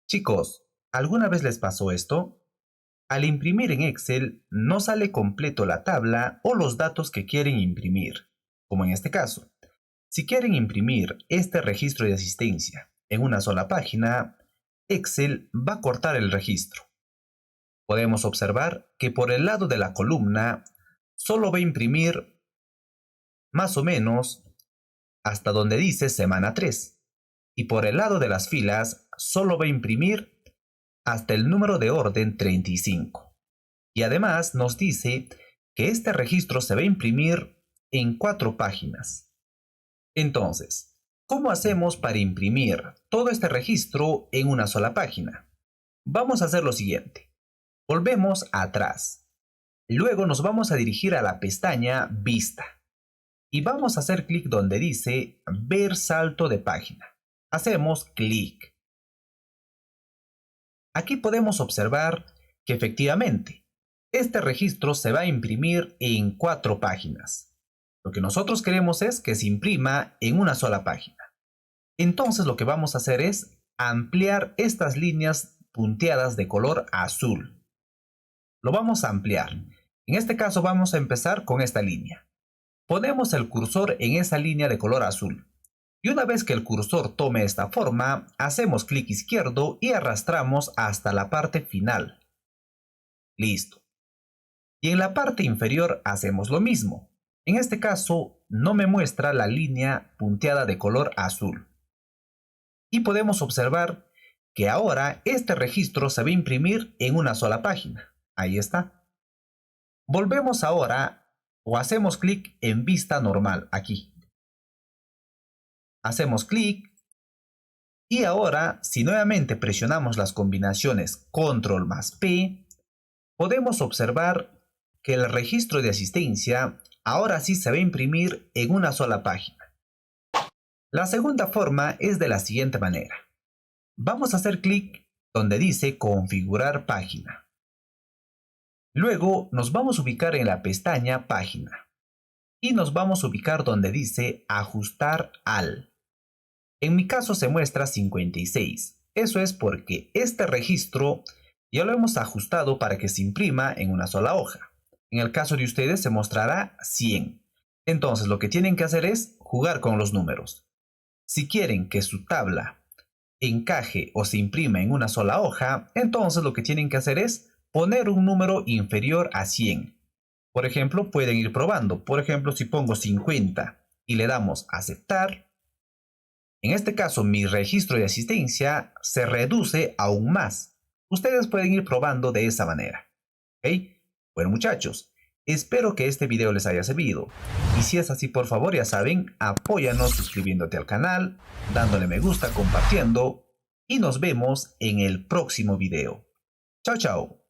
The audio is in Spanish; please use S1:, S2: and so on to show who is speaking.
S1: Chicos, ¿alguna vez les pasó esto? Al imprimir en Excel no sale completo la tabla o los datos que quieren imprimir, como en este caso. Si quieren imprimir este registro de asistencia en una sola página, Excel va a cortar el registro. Podemos observar que por el lado de la columna solo va a imprimir más o menos hasta donde dice semana 3 y por el lado de las filas solo va a imprimir hasta el número de orden 35. Y además nos dice que este registro se va a imprimir en 4 páginas. Entonces, ¿cómo hacemos para imprimir todo este registro en una sola página? Vamos a hacer lo siguiente. Volvemos atrás. Luego nos vamos a dirigir a la pestaña Vista. Y vamos a hacer clic donde dice Ver salto de página. Hacemos clic. Aquí podemos observar que efectivamente este registro se va a imprimir en 4 páginas. Lo que nosotros queremos es que se imprima en una sola página. Entonces lo que vamos a hacer es ampliar estas líneas punteadas de color azul. Lo vamos a ampliar. En este caso vamos a empezar con esta línea. Ponemos el cursor en esa línea de color azul. Y una vez que el cursor tome esta forma, hacemos clic izquierdo y arrastramos hasta la parte final. Listo. Y en la parte inferior hacemos lo mismo. En este caso, no me muestra la línea punteada de color azul. Y podemos observar que ahora este registro se va a imprimir en una sola página. Ahí está. Volvemos ahora o hacemos clic en vista normal aquí. Hacemos clic y ahora si nuevamente presionamos las combinaciones Control más P, podemos observar que el registro de asistencia ahora sí se va a imprimir en una sola página. La segunda forma es de la siguiente manera. Vamos a hacer clic donde dice Configurar página. Luego nos vamos a ubicar en la pestaña Página y nos vamos a ubicar donde dice Ajustar al. En mi caso se muestra 56. Eso es porque este registro ya lo hemos ajustado para que se imprima en una sola hoja. En el caso de ustedes se mostrará 100. Entonces lo que tienen que hacer es jugar con los números. Si quieren que su tabla encaje o se imprima en una sola hoja, entonces lo que tienen que hacer es poner un número inferior a 100. Por ejemplo, pueden ir probando. Por ejemplo, si pongo 50 y le damos aceptar, en este caso mi registro de asistencia se reduce aún más. Ustedes pueden ir probando de esa manera. ¿Ok? Bueno muchachos, espero que este video les haya servido. Y si es así, por favor, ya saben, apóyanos suscribiéndote al canal, dándole me gusta, compartiendo. Y nos vemos en el próximo video. Chao, chao.